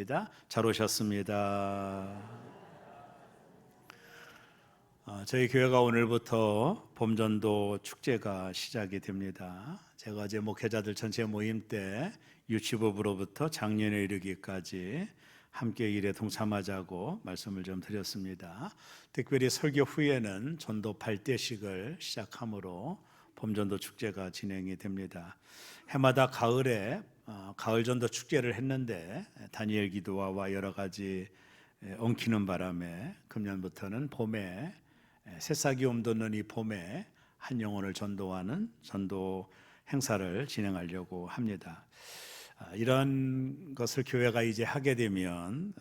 반갑습니다. 잘 오셨습니다. 저희 교회가 오늘부터 봄전도 축제가 시작이 됩니다. 제가 어제 목회자들 전체 모임 때 유치부부로부터 작년에 이르기까지 함께 일에 동참하자고 말씀을 좀 드렸습니다. 특별히 설교 후에는 전도 8대식을 시작하므로 봄전도 축제가 진행이 됩니다. 해마다 가을에 가을 전도 축제를 했는데 다니엘 기도와 여러 가지 엉키는 바람에 금년부터는 봄에 새싹이 움돋는 이 봄에 한 영혼을 전도하는 전도 행사를 진행하려고 합니다. 이런 것을 교회가 이제 하게 되면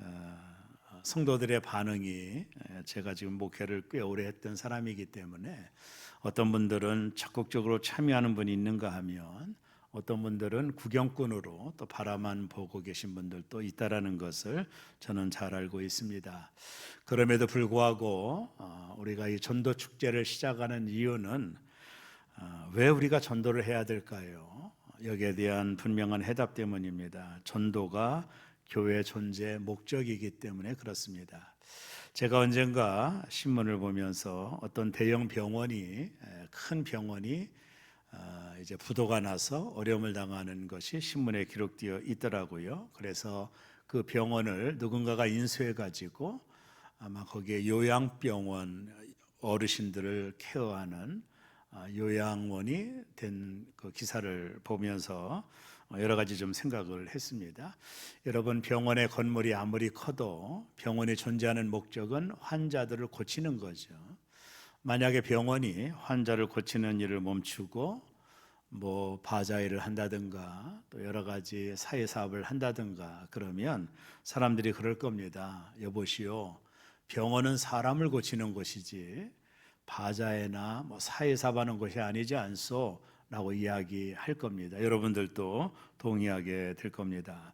성도들의 반응이, 제가 지금 목회를 꽤 오래 했던 사람이기 때문에 어떤 분들은 적극적으로 참여하는 분이 있는가 하면 어떤 분들은 구경꾼으로 또 바라만 보고 계신 분들도 있다라는 것을 저는 잘 알고 있습니다. 그럼에도 불구하고 우리가 이 전도 축제를 시작하는 이유는 왜 우리가 전도를 해야 될까요? 여기에 대한 분명한 해답 때문입니다. 전도가 교회 존재 목적이기 때문에 그렇습니다. 제가 언젠가 신문을 보면서 어떤 대형 병원이, 큰 병원이 이제 부도가 나서 어려움을 당하는 것이 신문에 기록되어 있더라고요. 그래서 그 병원을 누군가가 인수해 가지고 아마 거기에 요양병원, 어르신들을 케어하는 요양원이 된 그 기사를 보면서 여러 가지 좀 생각을 했습니다. 여러분, 병원의 건물이 아무리 커도 병원이 존재하는 목적은 환자들을 고치는 거죠. 만약에 병원이 환자를 고치는 일을 멈추고 바자 일을 한다든가 또 여러 가지 사회 사업을 한다든가 그러면 사람들이 그럴 겁니다. 여보시오, 병원은 사람을 고치는 곳이지 바자회나 사회 사업하는 것이 아니지 않소? 라고 이야기할 겁니다. 여러분들도 동의하게 될 겁니다.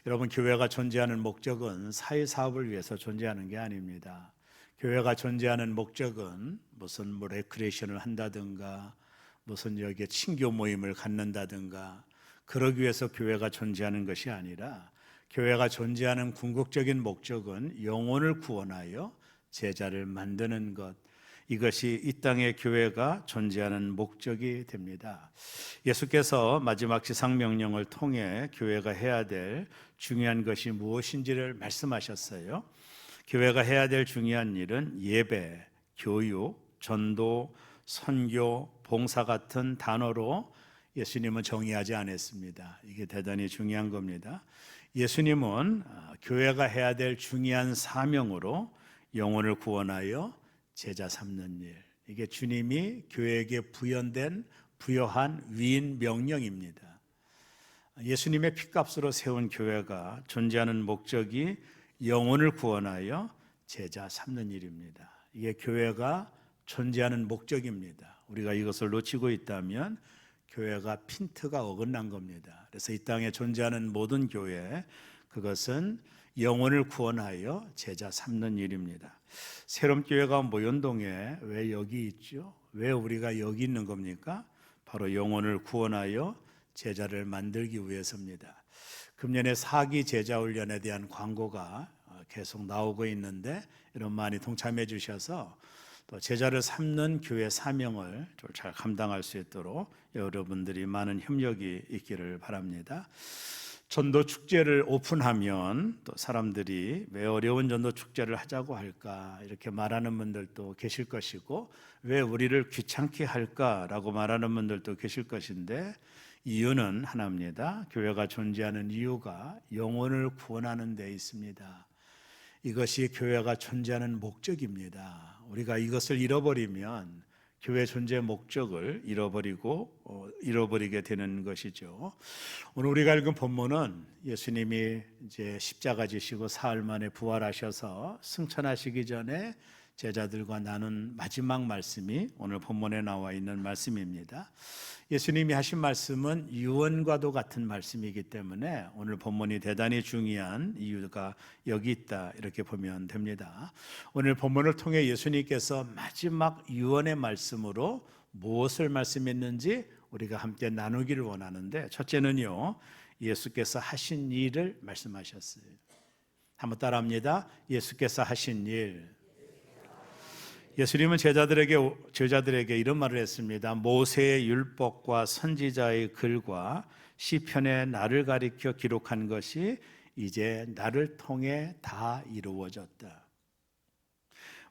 여러분, 교회가 존재하는 목적은 사회 사업을 위해서 존재하는 게 아닙니다. 교회가 존재하는 목적은 무슨 레크레이션을 한다든가 무슨 여기에 친교 모임을 갖는다든가 그러기 위해서 교회가 존재하는 것이 아니라 교회가 존재하는 궁극적인 목적은 영혼을 구원하여 제자를 만드는 것, 이것이 이 땅의 교회가 존재하는 목적이 됩니다. 예수께서 마지막 지상명령을 통해 교회가 해야 될 중요한 것이 무엇인지를 말씀하셨어요. 교회가 해야 될 중요한 일은 예배, 교육, 전도, 선교, 봉사 같은 단어로 예수님은 정의하지 않았습니다. 이게 대단히 중요한 겁니다. 예수님은 교회가 해야 될 중요한 사명으로 영혼을 구원하여 제자 삼는 일, 이게 주님이 교회에게 부여한 위인 명령입니다. 예수님의 피값으로 세운 교회가 존재하는 목적이 영혼을 구원하여 제자 삼는 일입니다. 이게 교회가 존재하는 목적입니다. 우리가 이것을 놓치고 있다면 교회가 핀트가 어긋난 겁니다. 그래서 이 땅에 존재하는 모든 교회, 그것은 영혼을 구원하여 제자 삼는 일입니다. 새롬교회가 모현동에 왜 여기 있죠? 왜 우리가 여기 있는 겁니까? 바로 영혼을 구원하여 제자를 만들기 위해서입니다. 금년에 4기 제자훈련에 대한 광고가 계속 나오고 있는데 여러분 많이 동참해 주셔서 또 제자를 삼는 교회 사명을 잘 감당할 수 있도록 여러분들이 많은 협력이 있기를 바랍니다. 전도 축제를 오픈하면 또 사람들이 왜 어려운 전도 축제를 하자고 할까 이렇게 말하는 분들도 계실 것이고, 왜 우리를 귀찮게 할까라고 말하는 분들도 계실 것인데 이유는 하나입니다. 교회가 존재하는 이유가 영혼을 구원하는 데 있습니다. 이것이 교회가 존재하는 목적입니다. 우리가 이것을 잃어버리면 교회 존재 목적을 잃어버리게 되는 것이죠. 오늘 우리가 읽은 본문은 예수님이 이제 십자가 지시고 사흘 만에 부활하셔서 승천하시기 전에 제자들과 나눈 마지막 말씀이 오늘 본문에 나와 있는 말씀입니다. 예수님이 하신 말씀은 유언과도 같은 말씀이기 때문에 오늘 본문이 대단히 중요한 이유가 여기 있다, 이렇게 보면 됩니다. 오늘 본문을 통해 예수님께서 마지막 유언의 말씀으로 무엇을 말씀했는지 우리가 함께 나누기를 원하는데, 첫째는요, 예수께서 하신 일을 말씀하셨어요. 한번 따라합니다. 예수께서 하신 일. 예수님은 제자들에게 이런 말을 했습니다. 모세의 율법과 선지자의 글과 시편의 나를 가리켜 기록한 것이 이제 나를 통해 다 이루어졌다.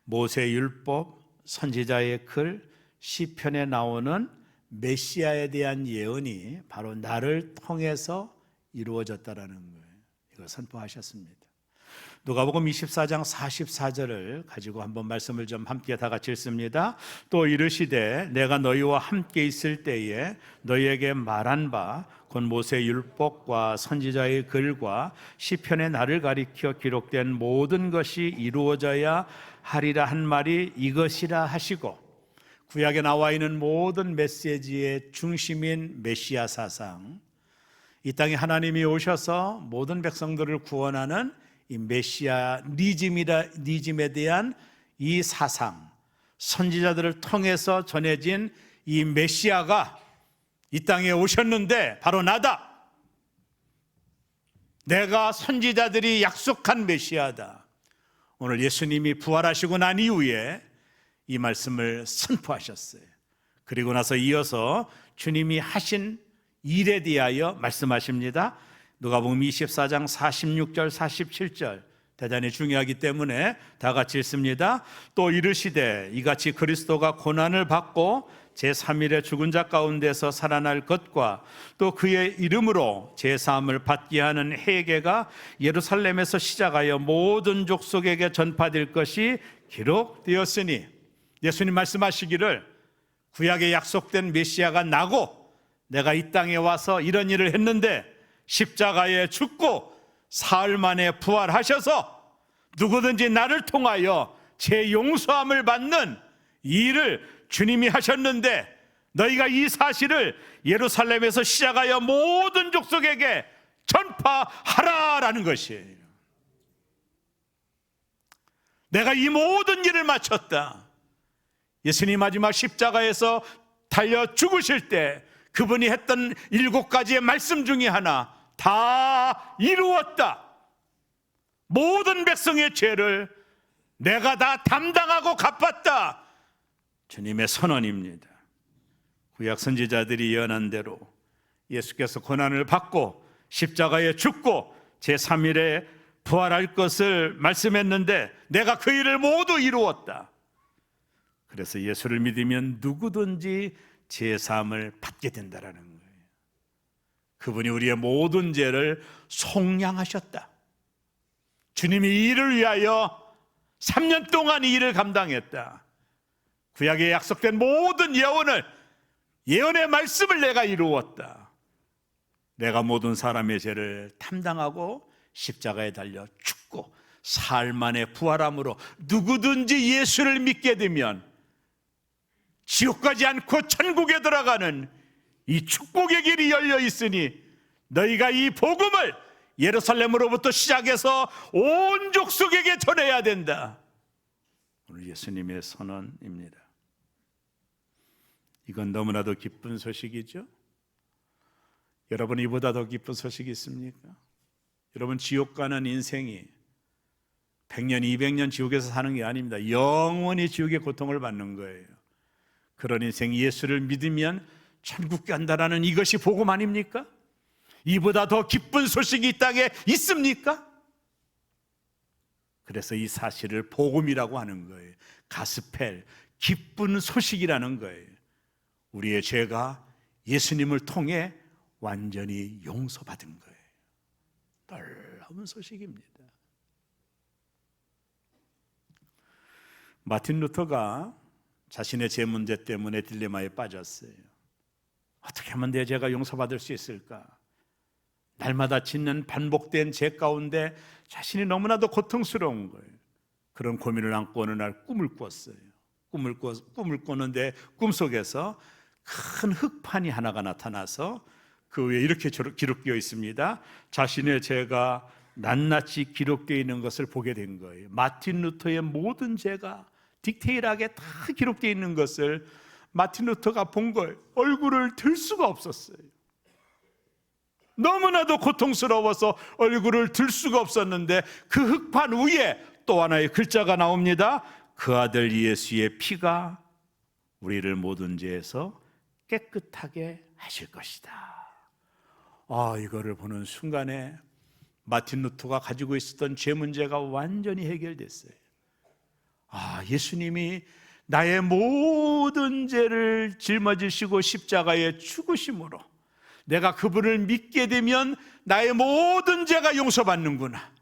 모세의 율법, 선지자의 글, 시편에 나오는 메시아에 대한 예언이 바로 나를 통해서 이루어졌다라는 거예요. 이걸 선포하셨습니다. 누가복음 24장 44절을 가지고 한번 말씀을 좀 함께 다 같이 읽습니다. 또 이르시되 내가 너희와 함께 있을 때에 너희에게 말한 바 곧 모세 율법과 선지자의 글과 시편의 나를 가리켜 기록된 모든 것이 이루어져야 하리라 한 말이 이것이라 하시고, 구약에 나와 있는 모든 메시지의 중심인 메시아 사상, 이 땅에 하나님이 오셔서 모든 백성들을 구원하는 이 메시아 니즘에 대한 이 사상, 선지자들을 통해서 전해진 이 메시아가 이 땅에 오셨는데 바로 나다. 내가 선지자들이 약속한 메시아다. 오늘 예수님이 부활하시고 난 이후에 이 말씀을 선포하셨어요. 그리고 나서 이어서 주님이 하신 일에 대하여 말씀하십니다. 누가복음 24장 46절 47절 대단히 중요하기 때문에 다 같이 읽습니다. 또 이르시되 이같이 그리스도가 고난을 받고 제3일에 죽은 자 가운데서 살아날 것과 또 그의 이름으로 제사함을 받게 하는 회개가 예루살렘에서 시작하여 모든 족속에게 전파될 것이 기록되었으니, 예수님 말씀하시기를 구약에 약속된 메시아가 나고 내가 이 땅에 와서 이런 일을 했는데 십자가에 죽고 사흘 만에 부활하셔서 누구든지 나를 통하여 제 용서함을 받는 이 일을 주님이 하셨는데 너희가 이 사실을 예루살렘에서 시작하여 모든 족속에게 전파하라라는 것이에요. 내가 이 모든 일을 마쳤다. 예수님 마지막 십자가에서 달려 죽으실 때 그분이 했던 7가지의 말씀 중에 하나, 다 이루었다. 모든 백성의 죄를 내가 다 담당하고 갚았다. 주님의 선언입니다. 구약 선지자들이 예언한 대로 예수께서 고난을 받고 십자가에 죽고 제3일에 부활할 것을 말씀했는데 내가 그 일을 모두 이루었다. 그래서 예수를 믿으면 누구든지 제사함을 받게 된다라는 거예요. 그분이 우리의 모든 죄를 속량하셨다. 주님이 이 일을 위하여 3년 동안 이 일을 감당했다. 구약에 약속된 모든 예언의 말씀을 내가 이루었다. 내가 모든 사람의 죄를 담당하고 십자가에 달려 죽고 사흘 만에 부활함으로 누구든지 예수를 믿게 되면 지옥 가지 않고 천국에 들어가는 이 축복의 길이 열려 있으니 너희가 이 복음을 예루살렘으로부터 시작해서 온 족속에게 전해야 된다. 오늘 예수님의 선언입니다. 이건 너무나도 기쁜 소식이죠. 여러분, 이보다 더 기쁜 소식이 있습니까? 여러분, 지옥 가는 인생이 100년, 200년 지옥에서 사는 게 아닙니다. 영원히 지옥의 고통을 받는 거예요. 그런 인생, 예수를 믿으면 천국 간다라는 이것이 복음 아닙니까? 이보다 더 기쁜 소식이 이 땅에 있습니까? 그래서 이 사실을 복음이라고 하는 거예요. 가스펠, 기쁜 소식이라는 거예요. 우리의 죄가 예수님을 통해 완전히 용서받은 거예요. 놀라운 소식입니다. 마틴 루터가 자신의 죄 문제 때문에 딜레마에 빠졌어요. 어떻게 하면 내 죄가 용서받을 수 있을까? 날마다 짓는 반복된 죄 가운데 자신이 너무나도 고통스러운 거예요. 그런 고민을 안고 어느 날 꿈을 꿨어요. 꿈을 꿨는데 꿈속에서 큰 흙판이 하나가 나타나서 그 위에 이렇게 기록되어 있습니다. 자신의 죄가 낱낱이 기록되어 있는 것을 보게 된 거예요. 마틴 루터의 모든 죄가 디테일하게 다 기록되어 있는 것을 마틴 루터가 본 거예요. 얼굴을 들 수가 없었어요. 너무나도 고통스러워서 얼굴을 들 수가 없었는데 그 흙판 위에 또 하나의 글자가 나옵니다. 그 아들 예수의 피가 우리를 모든 죄에서 깨끗하게 하실 것이다. 이거를 보는 순간에 마틴 루터가 가지고 있었던 죄 문제가 완전히 해결됐어요. 예수님이 나의 모든 죄를 짊어지시고 십자가에 죽으심으로 내가 그분을 믿게 되면 나의 모든 죄가 용서받는구나,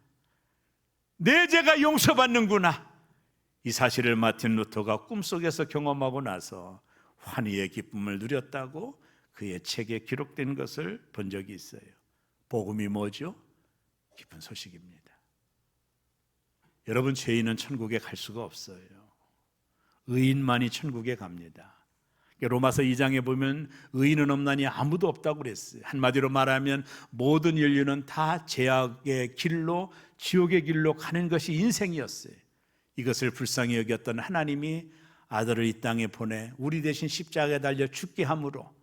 내 죄가 용서받는구나, 이 사실을 마틴 루터가 꿈속에서 경험하고 나서 환희의 기쁨을 누렸다고 그의 책에 기록된 것을 본 적이 있어요. 복음이 뭐죠? 기쁜 소식입니다. 여러분, 죄인은 천국에 갈 수가 없어요. 의인만이 천국에 갑니다. 로마서 2장에 보면 의인은 없나니 아무도 없다고 그랬어요. 한마디로 말하면 모든 인류는 다 죄악의 길로, 지옥의 길로 가는 것이 인생이었어요. 이것을 불쌍히 여겼던 하나님이 아들을 이 땅에 보내 우리 대신 십자가에 달려 죽게 함으로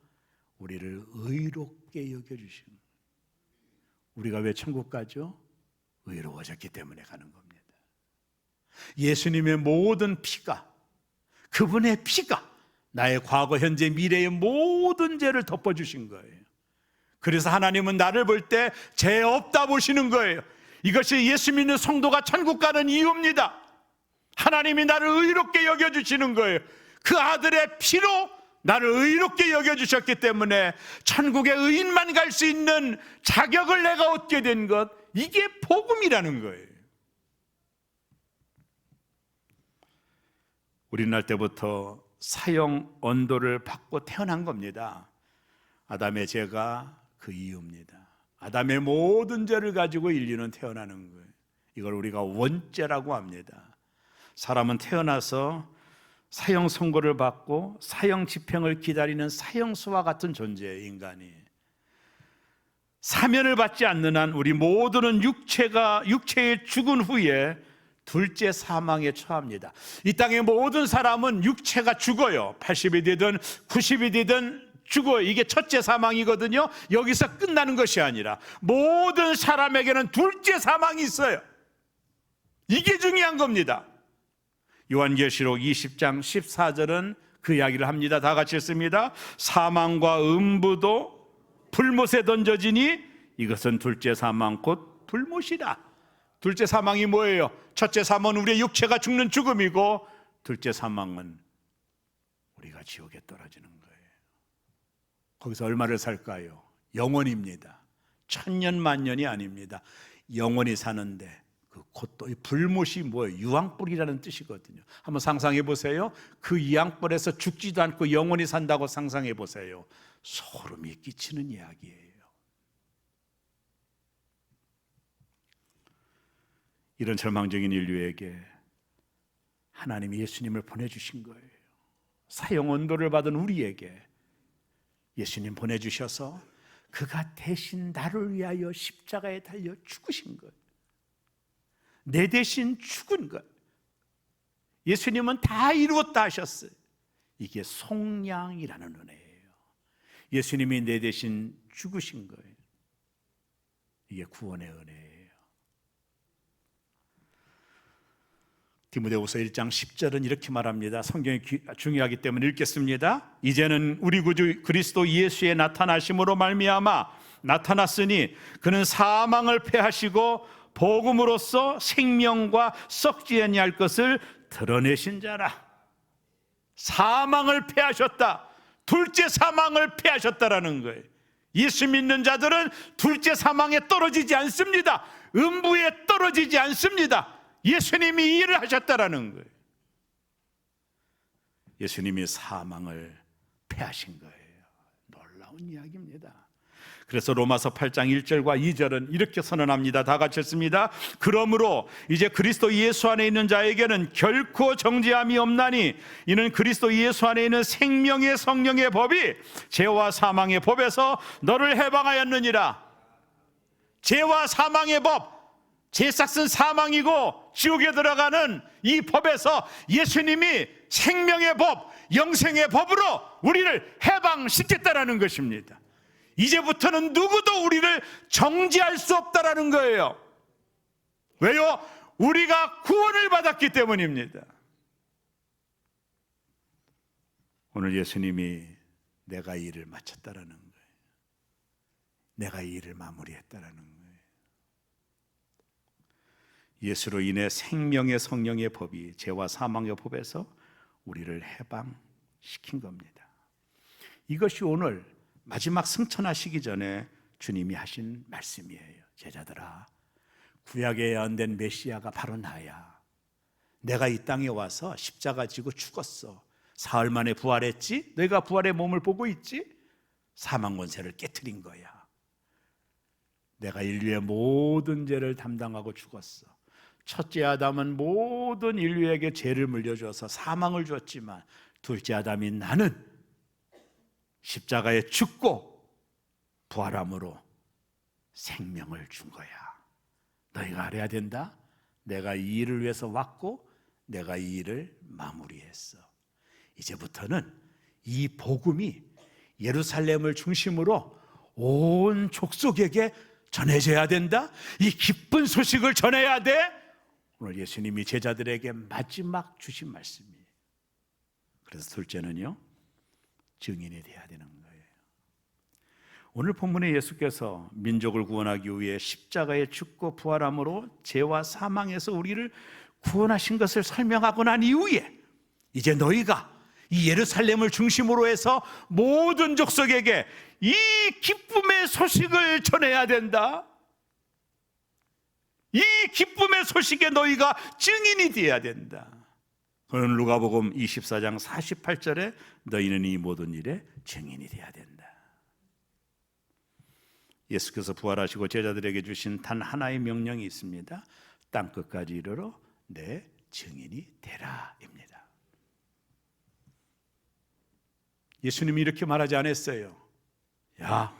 우리를 의롭게 여겨주신, 우리가 왜 천국 가죠? 의로워졌기 때문에 가는 겁니다. 예수님의 모든 피가, 그분의 피가 나의 과거, 현재, 미래의 모든 죄를 덮어주신 거예요. 그래서 하나님은 나를 볼 때 죄 없다 보시는 거예요. 이것이 예수 믿는 성도가 천국 가는 이유입니다. 하나님이 나를 의롭게 여겨주시는 거예요. 그 아들의 피로 나를 의롭게 여겨주셨기 때문에 천국의 의인만 갈 수 있는 자격을 내가 얻게 된 것, 이게 복음이라는 거예요. 우리 날 때부터 사형 언도를 받고 태어난 겁니다. 아담의 죄가 그 이유입니다. 아담의 모든 죄를 가지고 인류는 태어나는 거예요. 이걸 우리가 원죄라고 합니다. 사람은 태어나서 사형 선고를 받고 사형 집행을 기다리는 사형수와 같은 존재예요. 인간이 사면을 받지 않는 한 우리 모두는 육체에 죽은 후에 둘째 사망에 처합니다. 이 땅의 모든 사람은 육체가 죽어요. 80이 되든 90이 되든 죽어요. 이게 첫째 사망이거든요. 여기서 끝나는 것이 아니라 모든 사람에게는 둘째 사망이 있어요. 이게 중요한 겁니다. 요한계시록 20장 14절은 그 이야기를 합니다. 다 같이 읽습니다. 사망과 음부도 불못에 던져지니 이것은 둘째 사망 곧 불못이라. 둘째 사망이 뭐예요? 첫째 사망은 우리의 육체가 죽는 죽음이고, 둘째 사망은 우리가 지옥에 떨어지는 거예요. 거기서 얼마를 살까요? 영원입니다. 천년 만년이 아닙니다. 영원히 사는데 곧 이 불못이 뭐예요? 유황불이라는 뜻이거든요. 한번 상상해 보세요. 그 유황불에서 죽지도 않고 영원히 산다고 상상해 보세요. 소름이 끼치는 이야기예요. 이런 절망적인 인류에게 하나님이 예수님을 보내주신 거예요. 사형 언도를 받은 우리에게 예수님 보내주셔서 그가 대신 나를 위하여 십자가에 달려 죽으신 거예요. 내 대신 죽은 것. 예수님은 다 이루었다 하셨어요. 이게 속량이라는 은혜예요. 예수님이 내 대신 죽으신 거예요. 이게 구원의 은혜예요. 디모데후서 1장 10절은 이렇게 말합니다. 성경이 중요하기 때문에 읽겠습니다. 이제는 우리 구주 그리스도 예수의 나타나심으로 말미암아 나타났으니 그는 사망을 패하시고 복음으로써 생명과 썩지 아니할 것을 드러내신 자라. 사망을 패하셨다. 둘째 사망을 패하셨다라는 거예요. 예수 믿는 자들은 둘째 사망에 떨어지지 않습니다. 음부에 떨어지지 않습니다. 예수님이 이 일을 하셨다라는 거예요. 예수님이 사망을 패하신 거예요. 놀라운 이야기입니다. 그래서 로마서 8장 1절과 2절은 이렇게 선언합니다. 다 같이 읽습니다. 그러므로 이제 그리스도 예수 안에 있는 자에게는 결코 정죄함이 없나니 이는 그리스도 예수 안에 있는 생명의 성령의 법이 죄와 사망의 법에서 너를 해방하였느니라. 죄와 사망의 법, 죄삭은 사망이고 지옥에 들어가는 이 법에서 예수님이 생명의 법, 영생의 법으로 우리를 해방시켰다라는 것입니다. 이제부터는 누구도 우리를 정죄할 수 없다라는 거예요. 왜요? 우리가 구원을 받았기 때문입니다. 오늘 예수님이 내가 이 일을 마쳤다라는 거예요. 내가 이 일을 마무리했다라는 거예요. 예수로 인해 생명의 성령의 법이 죄와 사망의 법에서 우리를 해방시킨 겁니다. 이것이 오늘 마지막 승천하시기 전에 주님이 하신 말씀이에요. 제자들아, 구약에 예언된 메시아가 바로 나야. 내가 이 땅에 와서 십자가 지고 죽었어. 사흘 만에 부활했지? 너희가 부활의 몸을 보고 있지? 사망 권세를 깨트린 거야. 내가 인류의 모든 죄를 담당하고 죽었어. 첫째 아담은 모든 인류에게 죄를 물려줘서 사망을 줬지만 둘째 아담인 나는 십자가에 죽고 부활함으로 생명을 준 거야. 너희가 알아야 된다. 내가 이 일을 위해서 왔고 내가 이 일을 마무리했어. 이제부터는 이 복음이 예루살렘을 중심으로 온 족속에게 전해져야 된다. 이 기쁜 소식을 전해야 돼. 오늘 예수님이 제자들에게 마지막 주신 말씀이에요. 그래서 둘째는요, 증인이 돼야 되는 거예요. 오늘 본문에 예수께서 민족을 구원하기 위해 십자가에 죽고 부활함으로 죄와 사망에서 우리를 구원하신 것을 설명하고 난 이후에 이제 너희가 이 예루살렘을 중심으로 해서 모든 족속에게 이 기쁨의 소식을 전해야 된다. 이 기쁨의 소식에 너희가 증인이 되어야 된다. 오늘 누가복음 24장 48절에 너희는 이 모든 일에 증인이 되어야 된다. 예수께서 부활하시고 제자들에게 주신 단 하나의 명령이 있습니다. 땅끝까지 이르러 내 증인이 되라입니다. 예수님이 이렇게 말하지 않았어요. 야,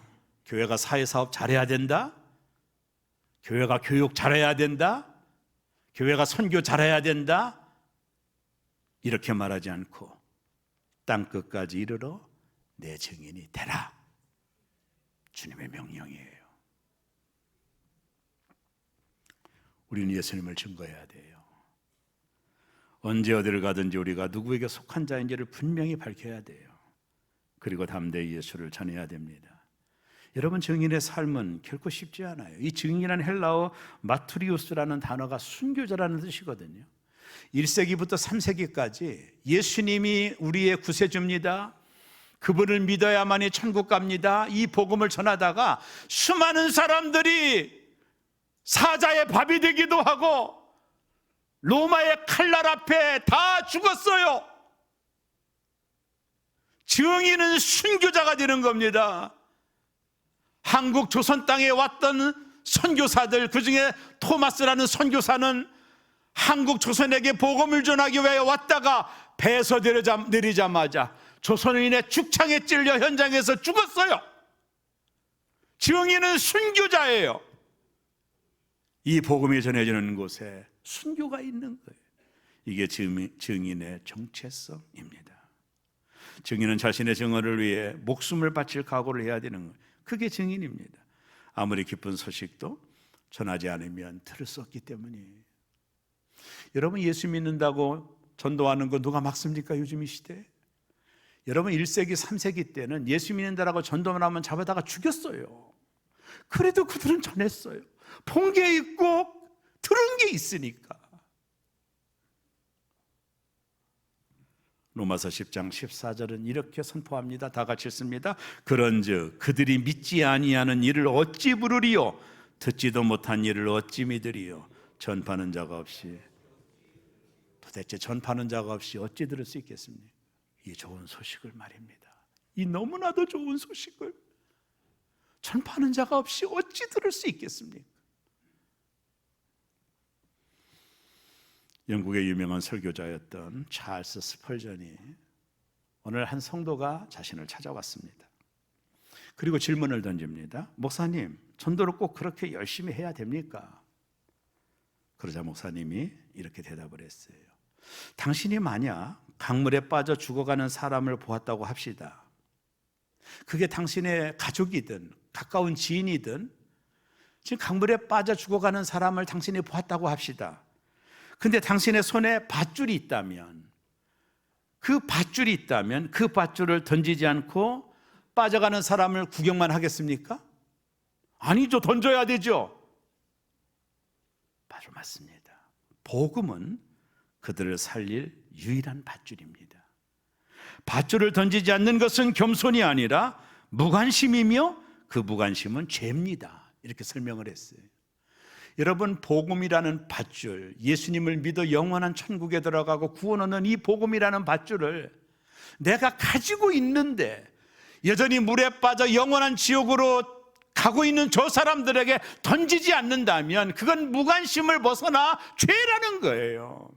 교회가 사회사업 잘해야 된다. 교회가 교육 잘해야 된다. 교회가 선교 잘해야 된다. 이렇게 말하지 않고 땅끝까지 이르러 내 증인이 되라. 주님의 명령이에요. 우리는 예수님을 증거해야 돼요. 언제 어디를 가든지 우리가 누구에게 속한 자인지를 분명히 밝혀야 돼요. 그리고 담대히 예수를 전해야 됩니다. 여러분, 증인의 삶은 결코 쉽지 않아요. 이 증인이라는 헬라어 마투리우스라는 단어가 순교자라는 뜻이거든요. 1세기부터 3세기까지 예수님이 우리의 구세주입니다. 그분을 믿어야만이 천국 갑니다. 이 복음을 전하다가 수많은 사람들이 사자의 밥이 되기도 하고 로마의 칼날 앞에 다 죽었어요. 증인은 순교자가 되는 겁니다. 한국 조선 땅에 왔던 선교사들, 그중에 토마스라는 선교사는 한국 조선에게 복음을 전하기 위해 왔다가 배에서 내리자마자 조선인의 죽창에 찔려 현장에서 죽었어요. 증인은 순교자예요. 이 복음이 전해지는 곳에 순교가 있는 거예요. 이게 증인의 정체성입니다. 증인은 자신의 증언을 위해 목숨을 바칠 각오를 해야 되는 거예요. 그게 증인입니다. 아무리 기쁜 소식도 전하지 않으면 들을 수 없기 때문이에요. 여러분, 예수 믿는다고 전도하는 거 누가 막습니까? 요즘 이 시대에. 여러분, 1세기 3세기 때는 예수 믿는다라고 전도만 하면 잡아다가 죽였어요. 그래도 그들은 전했어요. 본 게 있고 들은 게 있으니까. 로마서 10장 14절은 이렇게 선포합니다. 다 같이 읽습니다. 그런즉 그들이 믿지 아니하는 일을 어찌 부르리요? 듣지도 못한 일을 어찌 믿으리요? 전파하는 자가 없이. 도대체 전파하는 자가 없이 어찌 들을 수 있겠습니까? 이 좋은 소식을 말입니다. 이 너무나도 좋은 소식을 전파하는 자가 없이 어찌 들을 수 있겠습니까? 영국의 유명한 설교자였던 찰스 스펄전이 오늘 한 성도가 자신을 찾아왔습니다. 그리고 질문을 던집니다. 목사님, 전도를 꼭 그렇게 열심히 해야 됩니까? 그러자 목사님이 이렇게 대답을 했어요. 당신이 만약 강물에 빠져 죽어가는 사람을 보았다고 합시다. 그게 당신의 가족이든 가까운 지인이든 지금 강물에 빠져 죽어가는 사람을 당신이 보았다고 합시다. 근데 당신의 손에 밧줄이 있다면, 그 밧줄을 던지지 않고 빠져가는 사람을 구경만 하겠습니까? 아니죠. 던져야 되죠. 바로 맞습니다. 복음은 그들을 살릴 유일한 밧줄입니다. 밧줄을 던지지 않는 것은 겸손이 아니라 무관심이며 그 무관심은 죄입니다. 이렇게 설명을 했어요. 여러분, 복음이라는 밧줄, 예수님을 믿어 영원한 천국에 들어가고 구원 얻는 이 복음이라는 밧줄을 내가 가지고 있는데 여전히 물에 빠져 영원한 지옥으로 가고 있는 저 사람들에게 던지지 않는다면 그건 무관심을 벗어나 죄라는 거예요.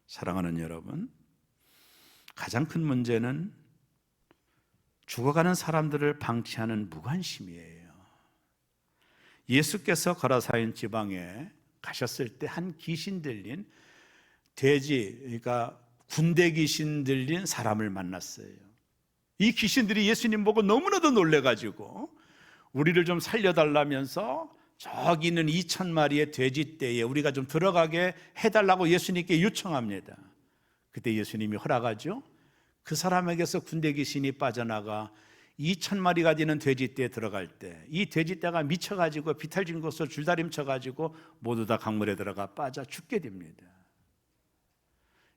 사랑하는 여러분, 가장 큰 문제는 죽어가는 사람들을 방치하는 무관심이에요. 예수께서 거라사인 지방에 가셨을 때 한 귀신 들린 돼지, 그러니까 군대 귀신 들린 사람을 만났어요. 이 귀신들이 예수님 보고 너무나도 놀래가지고 우리를 좀 살려달라면서 저기 있는 2,000마리의 돼지떼에 우리가 좀 들어가게 해달라고 예수님께 요청합니다. 그때 예수님이 허락하죠. 그 사람에게서 군대 귀신이 빠져나가 2,000마리가 되는 돼지떼에 들어갈 때 이 돼지떼가 미쳐가지고 비탈진 곳으로 줄다림쳐가지고 모두 다 강물에 들어가 빠져 죽게 됩니다.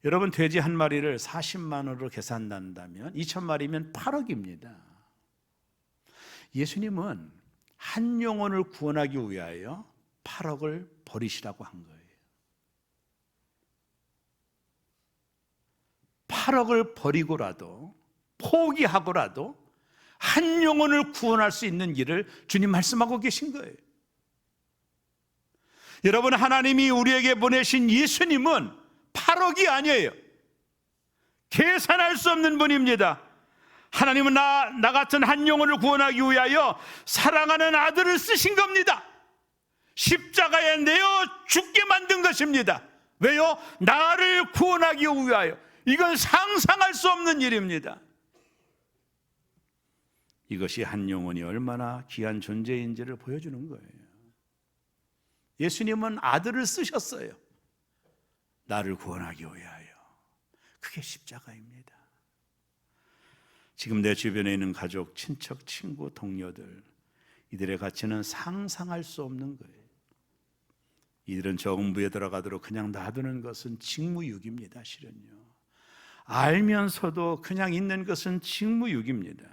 여러분, 돼지 한 마리를 40만 원으로 계산한다면 2,000마리면 8억입니다. 예수님은 한 영혼을 구원하기 위하여 8억을 버리시라고 한 거예요. 8억을 버리고라도, 포기하고라도 한 영혼을 구원할 수 있는 길을 주님 말씀하고 계신 거예요. 여러분, 하나님이 우리에게 보내신 예수님은 8억이 아니에요. 계산할 수 없는 분입니다. 하나님은 나 같은 한 영혼을 구원하기 위하여 사랑하는 아들을 쓰신 겁니다. 십자가에 내어 죽게 만든 것입니다. 왜요? 나를 구원하기 위하여. 이건 상상할 수 없는 일입니다. 이것이 한 영혼이 얼마나 귀한 존재인지를 보여주는 거예요. 예수님은 아들을 쓰셨어요. 나를 구원하기 위하여. 그게 십자가입니다. 지금 내 주변에 있는 가족, 친척, 친구, 동료들, 이들의 가치는 상상할 수 없는 거예요. 이들은 정부에 들어가도록 그냥 놔두는 것은 직무유기입니다. 실은요. 알면서도 그냥 있는 것은 직무유기입니다.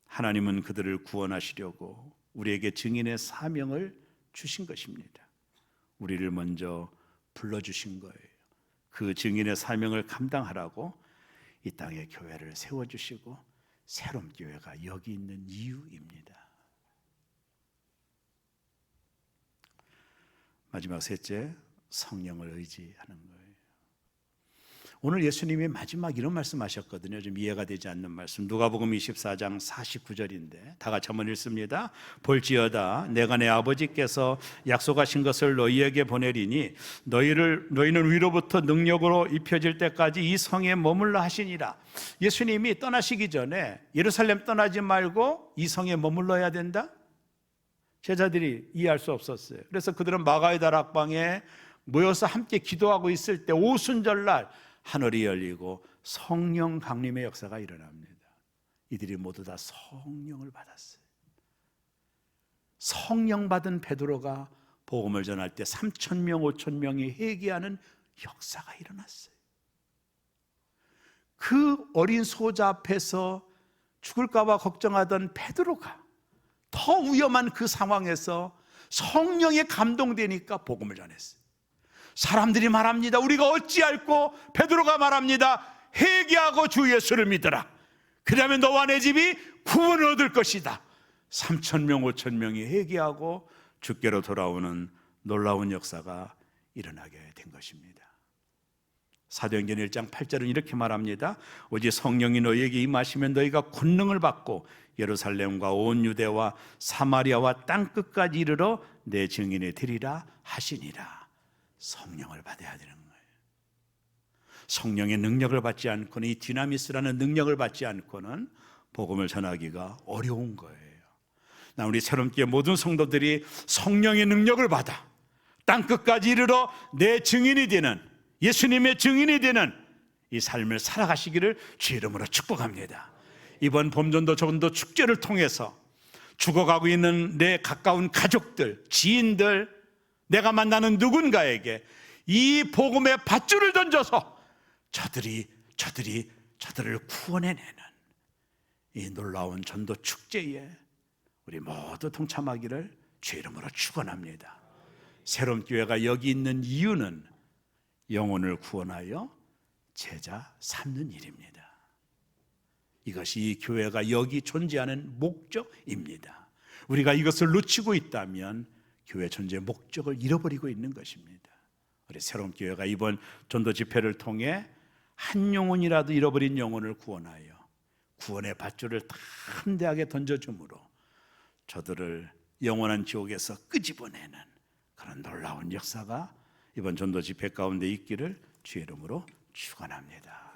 하나님은 그들을 구원하시려고 우리에게 증인의 사명을 주신 것입니다. 우리를 먼저 불러주신 거예요. 그 증인의 사명을 감당하라고 이 땅에 교회를 세워주시고 새로운 교회가 여기 있는 이유입니다. 마지막 셋째, 성령을 의지하는 거예요. 오늘 예수님이 마지막 이런 말씀하셨거든요. 좀 이해가 되지 않는 말씀. 누가복음 24장 49절인데 다 같이 한번 읽습니다. 볼지어다 내가 내 아버지께서 약속하신 것을 너희에게 보내리니 너희는 위로부터 능력으로 입혀질 때까지 이 성에 머물러 하시니라. 예수님이 떠나시기 전에 예루살렘 떠나지 말고 이 성에 머물러야 된다? 제자들이 이해할 수 없었어요. 그래서 그들은 마가의 다락방에 모여서 함께 기도하고 있을 때 오순절날 하늘이 열리고 성령 강림의 역사가 일어납니다. 이들이 모두 다 성령을 받았어요. 성령 받은 베드로가 복음을 전할 때 3,000명, 5,000명이 회개하는 역사가 일어났어요. 그 어린 소자 앞에서 죽을까 봐 걱정하던 베드로가 더 위험한 그 상황에서 성령에 감동되니까 복음을 전했어요. 사람들이 말합니다. 우리가 어찌할꼬? 베드로가 말합니다. 회개하고 주 예수를 믿어라. 그러면 너와 내 집이 구원을 얻을 것이다. 3,000명, 5,000명이 회개하고 주께로 돌아오는 놀라운 역사가 일어나게 된 것입니다. 사도행전 1장 8절은 이렇게 말합니다. 오직 성령이 너희에게 임하시면 너희가 권능을 받고 예루살렘과 온 유대와 사마리아와 땅끝까지 이르러 내 증인이 되리라 하시니라. 성령을 받아야 되는 거예요. 성령의 능력을 받지 않고는, 이 디나미스라는 능력을 받지 않고는 복음을 전하기가 어려운 거예요. 나 우리 새롬교회 모든 성도들이 성령의 능력을 받아 땅끝까지 이르러 내 증인이 되는, 예수님의 증인이 되는 이 삶을 살아가시기를 주의 이름으로 축복합니다. 이번 범전도 전도 축제를 통해서 죽어가고 있는 내 가까운 가족들, 지인들, 내가 만나는 누군가에게 이 복음의 밧줄을 던져서 저들을 구원해내는 이 놀라운 전도 축제에 우리 모두 동참하기를 주의 이름으로 축원합니다. 새로운 교회가 여기 있는 이유는 영혼을 구원하여 제자 삼는 일입니다. 이것이 이 교회가 여기 존재하는 목적입니다. 우리가 이것을 놓치고 있다면 교회 존재의 목적을 잃어버리고 있는 것입니다. 우리 새로운 교회가 이번 전도 집회를 통해 한 영혼이라도 잃어버린 영혼을 구원하여 구원의 밧줄을 담대하게 던져줌으로 저들을 영원한 지옥에서 끄집어내는 그런 놀라운 역사가 이번 전도 집회 가운데 있기를 주의 이름으로 축원합니다.